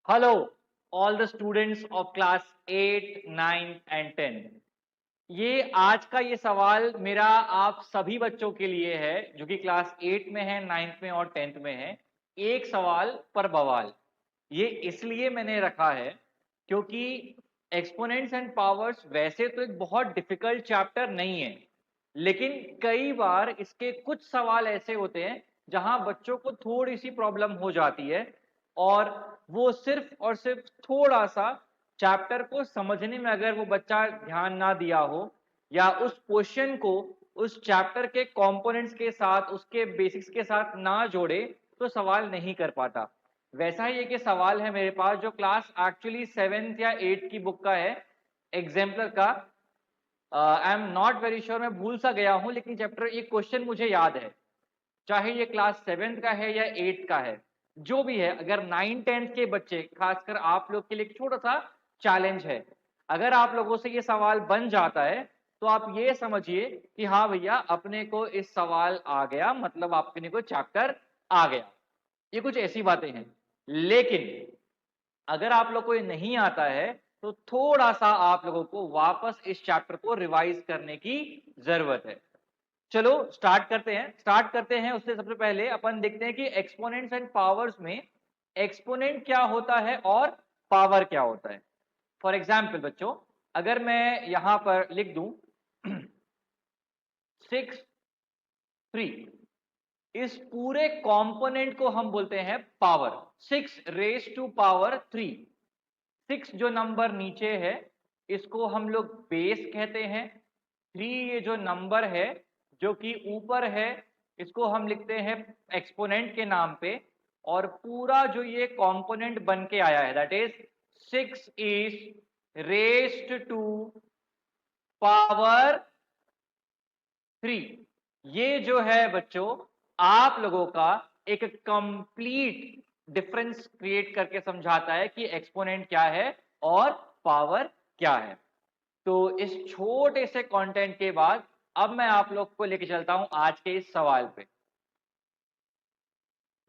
Hello, all the students of class 8, 9 and 10. ये आज का ये सवाल मेरा आप सभी बच्चों के लिए है जो कि क्लास 8 में है, 9th में और 10th में है। एक सवाल पर बवाल। ये इसलिए मैंने रखा है क्योंकि एक्सपोनेंट्स एंड पावर्स वैसे तो एक बहुत डिफिकल्ट चैप्टर नहीं है, लेकिन कई बार इसके कुछ सवाल ऐसे होते हैं जहां बच्चों को थोड़ी सी प्रॉब्लम हो जाती है और वो सिर्फ और सिर्फ थोड़ा सा चैप्टर को समझने में अगर वो बच्चा ध्यान ना दिया हो या उस क्वेश्चन को उस चैप्टर के कंपोनेंट्स के साथ उसके बेसिक्स के साथ ना जोड़े तो सवाल नहीं कर पाता। वैसा ही एक सवाल है मेरे पास जो क्लास एक्चुअली 7th या 8th की बुक का है, एग्जाम्पलर का। I am not very sure, मैं भूल सा गया हूं, लेकिन चैप्टर ये क्वेश्चन मुझे याद है, चाहे ये क्लास 7th का है या 8th का है, जो भी है। अगर 9-10th के बच्चे, खासकर आप लोग के लिए एक छोटा सा चैलेंज है, अगर आप लोगों से ये सवाल बन जाता है तो आप ये समझिए कि हाँ भैया अपने को इस सवाल आ गया, मतलब अपने को चैप्टर आ गया। ये कुछ ऐसी बातें हैं। लेकिन अगर आप लोग को ये नहीं आता है तो थोड़ा सा आप लोगों को वापस इस चैप्टर को रिवाइज करने की जरूरत है। चलो स्टार्ट करते हैं। उससे सबसे पहले अपन देखते हैं कि एक्सपोनेंट्स एंड पावर्स में एक्सपोनेंट क्या होता है और पावर क्या होता है। फॉर एग्जाम्पल बच्चों, अगर मैं यहां पर लिख दूं 6 3, इस पूरे कंपोनेंट को हम बोलते हैं पावर। 6 raised to power 3, 6 जो नंबर नीचे है इसको हम लोग बेस कहते हैं। 3 ये जो नंबर है जो कि ऊपर है इसको हम लिखते हैं एक्सपोनेंट के नाम पे। और पूरा जो ये कंपोनेंट बन के आया है that is 6 is raised to power 3, ये जो है बच्चों आप लोगों का एक कंप्लीट डिफरेंस क्रिएट करके समझाता है कि एक्सपोनेंट क्या है और पावर क्या है। तो इस छोटे से कंटेंट के बाद अब मैं आप लोग को लेके चलता हूं आज के इस सवाल पे।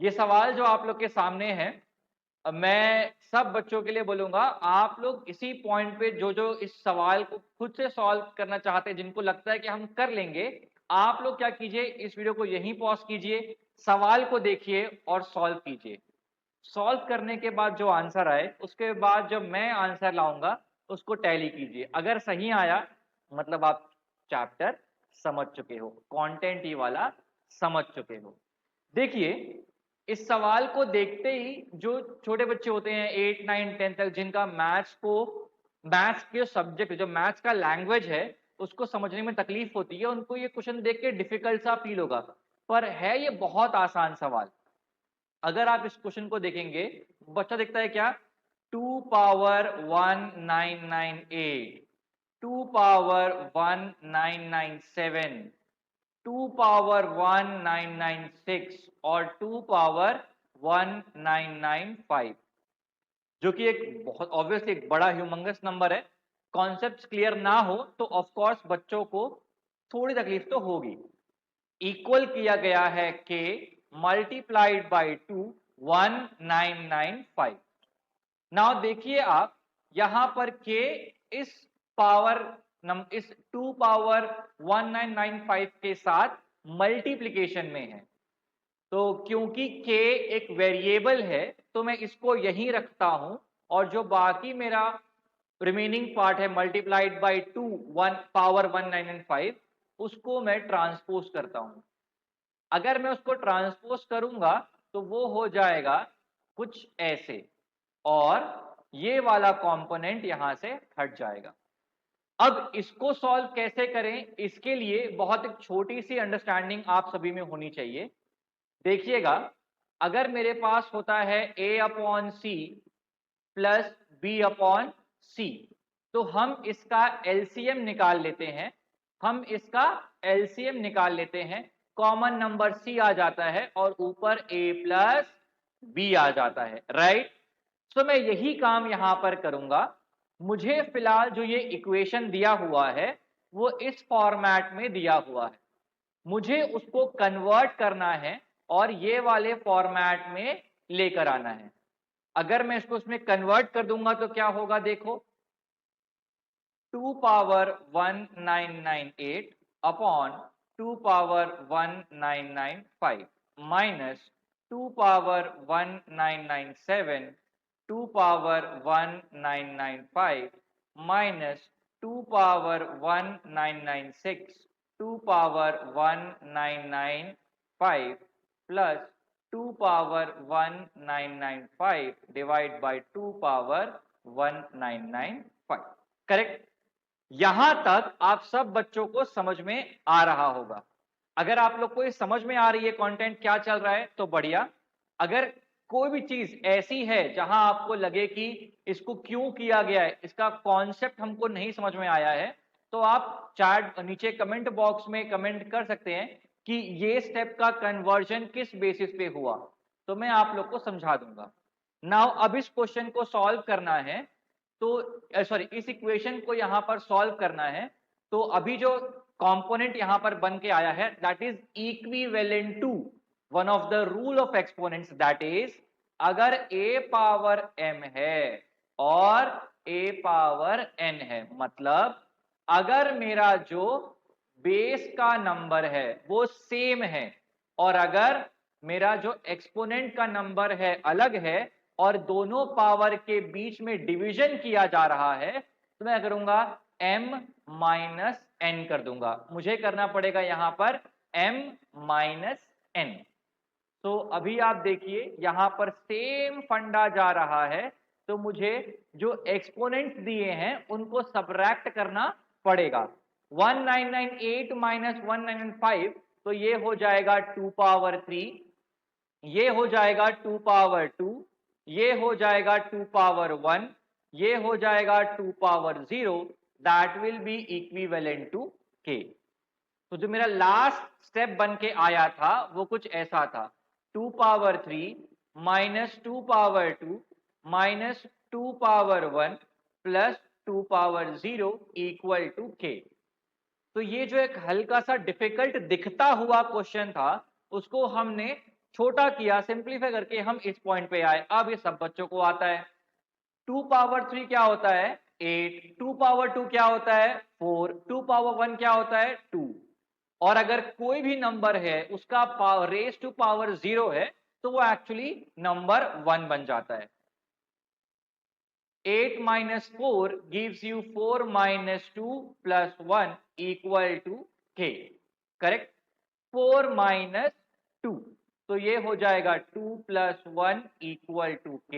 ये सवाल जो आप लोग के सामने है, अब मैं सब बच्चों के लिए बोलूंगा, आप लोग इसी पॉइंट पे जो जो इस सवाल को खुद से सॉल्व करना चाहते हैं, जिनको लगता है कि हम कर लेंगे, आप लोग क्या कीजिए, इस वीडियो को यहीं पॉज कीजिए, सवाल को देखिए और सॉल्व कीजिए। सॉल्व करने के बाद जो आंसर आए उसके बाद जब मैं आंसर लाऊंगा उसको टैली कीजिए। अगर सही आया मतलब आप चैप्टर समझ चुके हो, कंटेंट ही वाला समझ चुके हो। देखिए, इस सवाल को देखते ही जो छोटे बच्चे होते हैं 8 9 10 तक, जिनका मैथ्स के सब्जेक्ट, जो मैथ्स का लैंग्वेज है उसको समझने में तकलीफ होती है, उनको ये क्वेश्चन देख के डिफिकल्ट सा फील होगा, पर है ये बहुत आसान सवाल। अगर आप इस क्वेश्चन को देखेंगे, बच्चा देखता है क्या, 2 power 1998, 2 power 1997, 2 power 1996 और 2 power 1995, जो कि एक बहुत ऑब्वियसली एक बड़ा ह्यूमंगस नंबर है। कॉन्सेप्ट्स क्लियर ना हो तो ऑफ कोर्स बच्चों को थोड़ी तकलीफ तो होगी। इक्वल किया गया है के मल्टीप्लाइड बाई 2 1995। नाउ देखिए आप यहां पर के इस पावर इस 2 power 1995 के साथ मल्टीप्लीकेशन में है, तो क्योंकि k एक वेरिएबल है तो मैं इसको यहीं रखता हूं और जो बाकी मेरा रिमेनिंग पार्ट है मल्टीप्लाइड बाई 2 1 power 1995 उसको मैं ट्रांसपोज करता हूं। अगर मैं उसको ट्रांसपोज करूंगा तो वो हो जाएगा कुछ ऐसे, और ये वाला कंपोनेंट यहां से हट जाएगा। अब इसको सॉल्व कैसे करें, इसके लिए बहुत एक छोटी सी अंडरस्टैंडिंग आप सभी में होनी चाहिए। देखिएगा, अगर मेरे पास होता है a/c प्लस b/c, तो हम इसका एलसीएम निकाल लेते हैं। कॉमन नंबर c आ जाता है और ऊपर a प्लस b आ जाता है, राइट। तो मैं यही काम यहां पर करूंगा। मुझे फिलहाल जो ये इक्वेशन दिया हुआ है वो इस फॉर्मेट में दिया हुआ है, मुझे उसको कन्वर्ट करना है और ये वाले फॉर्मेट में लेकर आना है। अगर मैं इसको उसमें कन्वर्ट कर दूंगा तो क्या होगा, देखो 2 power 1998 upon 2 power 1995 minus 2 power 1997 2 power 1995 minus 2 power 1996 2 power 1995 plus 2 power 1995 divide by 2 power 1995। Correct. यहां तक आप सब बच्चों को समझ में आ रहा होगा। अगर आप लोग को ये समझ में आ रही है कंटेंट क्या चल रहा है तो बढ़िया। अगर कोई भी चीज ऐसी है जहां आपको लगे कि इसको क्यों किया गया है, इसका कॉन्सेप्ट हमको नहीं समझ में आया है, तो आप चैट नीचे कमेंट बॉक्स में कमेंट कर सकते हैं कि ये स्टेप का कन्वर्जन किस बेसिस पे हुआ, तो मैं आप लोग को समझा दूंगा। नाउ अब इस क्वेश्चन को सॉल्व करना है, तो सॉरी इस इक्वेशन को यहां पर सॉल्व करना है। तो अभी जो कंपोनेंट यहां पर बन के आया है that is equivalent to one of the rule of exponents, that is अगर a पावर m है और a पावर n है, मतलब अगर मेरा जो बेस का नंबर है वो सेम है और अगर मेरा जो एक्सपोनेंट का नंबर है अलग है और दोनों पावर के बीच में डिवीजन किया जा रहा है, तो मैं करूंगा m माइनस n कर दूंगा। मुझे करना पड़ेगा यहां पर m माइनस n। तो अभी आप देखिए यहां पर सेम फंडा जा रहा है, तो मुझे जो एक्सपोनेंट्स दिए हैं उनको सबट्रैक्ट करना पड़ेगा। 1998 माइनस 1995, तो ये हो जाएगा 2 पावर 3, ये हो जाएगा 2 पावर 2, ये हो जाएगा 2 पावर 1, ये हो जाएगा 2 power 0, that will be equivalent to k। तो जो मेरा लास्ट स्टेप बन के आया था वो कुछ ऐसा था, 2 power 3 minus 2 power 2 minus 2 power 1 plus 2 power 0 equal to k। तो ये जो एक हल्का सा डिफिकल्ट दिखता हुआ क्वेश्चन था उसको हमने छोटा किया, सिंप्लीफाई करके हम इस पॉइंट पे आए। अब ये सब बच्चों को आता है। 2 पावर 3 क्या होता है 8, 2 पावर 2 क्या होता है 4, 2 पावर 1 क्या होता है 2, और अगर कोई भी नंबर है उसका रेस टू पावर 0 है तो वो एक्चुअली नंबर 1 बन जाता है। 8 minus 4 gives you 4 minus 2 plus 1 equal to k, correct. 4 minus 2, तो ये हो जाएगा 2 plus 1 equal to k।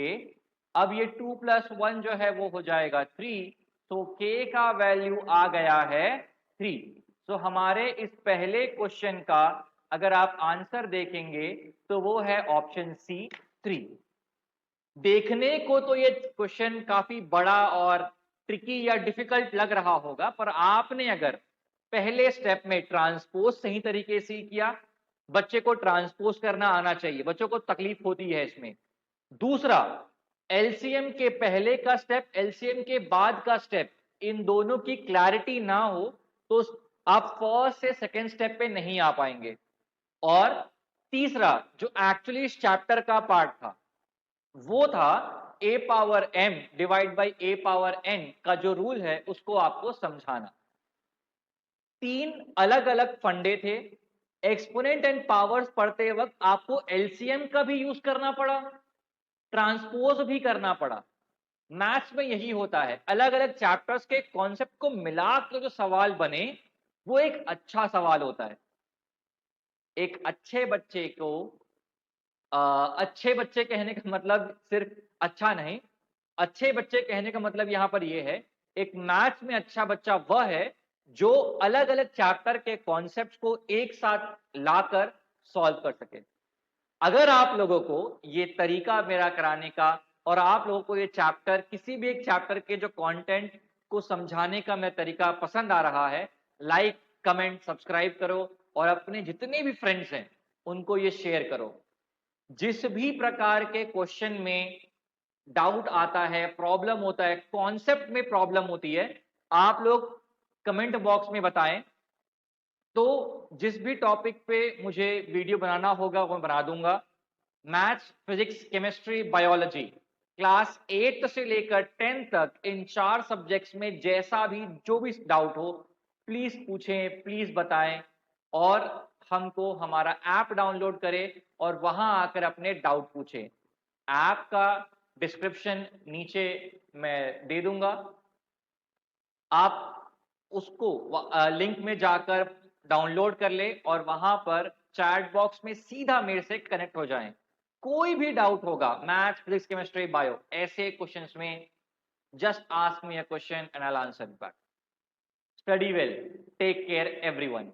अब ये 2 plus 1 जो है वो हो जाएगा 3, तो k का वैल्यू आ गया है 3। तो हमारे इस पहले क्वेश्चन का अगर आप आंसर देखेंगे तो वो है ऑप्शन सी 3। देखने को तो ये क्वेश्चन काफी बड़ा और ट्रिकी या डिफिकल्ट लग रहा होगा, पर आपने अगर पहले स्टेप में ट्रांसपोज सही तरीके से किया, बच्चे को ट्रांसपोज करना आना चाहिए, बच्चों को तकलीफ होती है इसमें। दूसरा, एलसीएम के पहले का स्टेप, एलसीएम के बाद का स्टेप, इन दोनों की क्लैरिटी ना हो तो आप फर्स्ट से सेकेंड स्टेप पे नहीं आ पाएंगे। और तीसरा, जो एक्चुअली इस चैप्टर का पार्ट था वो था a power m divide by a power n का जो रूल है उसको आपको समझाना। 3 अलग अलग फंडे थे। एक्सपोनेंट एंड पावर्स पढ़ते वक्त आपको एलसीएम का भी यूज करना पड़ा, ट्रांसपोज भी करना पड़ा। मैथ्स में यही होता है, अलग अलग चैप्टर्स के कॉन्सेप्ट को मिला के जो सवाल बने वो एक अच्छा सवाल होता है। एक अच्छे बच्चे को अच्छे बच्चे कहने का मतलब सिर्फ अच्छा नहीं, अच्छे बच्चे कहने का मतलब यहां पर यह है, एक मैथ्स में अच्छा बच्चा वह है जो अलग अलग चैप्टर के कॉन्सेप्ट्स को एक साथ लाकर सॉल्व कर सके। अगर आप लोगों को ये तरीका मेरा कराने का और आप लोगों को ये चैप्टर, किसी भी एक चैप्टर के जो कंटेंट को समझाने का मेरा तरीका पसंद आ रहा है, लाइक कमेंट सब्सक्राइब करो और अपने जितने भी फ्रेंड्स हैं उनको ये शेयर करो। जिस भी प्रकार के क्वेश्चन में डाउट आता है, प्रॉब्लम होता है, कॉन्सेप्ट में प्रॉब्लम होती है, आप लोग कमेंट बॉक्स में बताएं, तो जिस भी टॉपिक पे मुझे वीडियो बनाना होगा वो बना दूंगा। Maths, physics, chemistry, biology, class 8 से लेकर 10 तक इन 4 सब्जेक्ट्स में जैसा भी जो भी डाउट हो प्लीज पूछें, प्लीज बताएं और हमको हमारा ऐप डाउनलोड करें और वहां आकर अपने डाउट पूछें। ऐप का डिस्क्रिप्शन नीचे मैं दे दूंगा, आप उसको लिंक में जाकर डाउनलोड कर ले और वहां पर चैट बॉक्स में सीधा मेरे से कनेक्ट हो जाएं। कोई भी डाउट होगा मैथ्स, फिजिक्स, केमिस्ट्री, बायो ऐसे क्वेश्चंस में just ask me a question and I will answer back. Study well, take care everyone.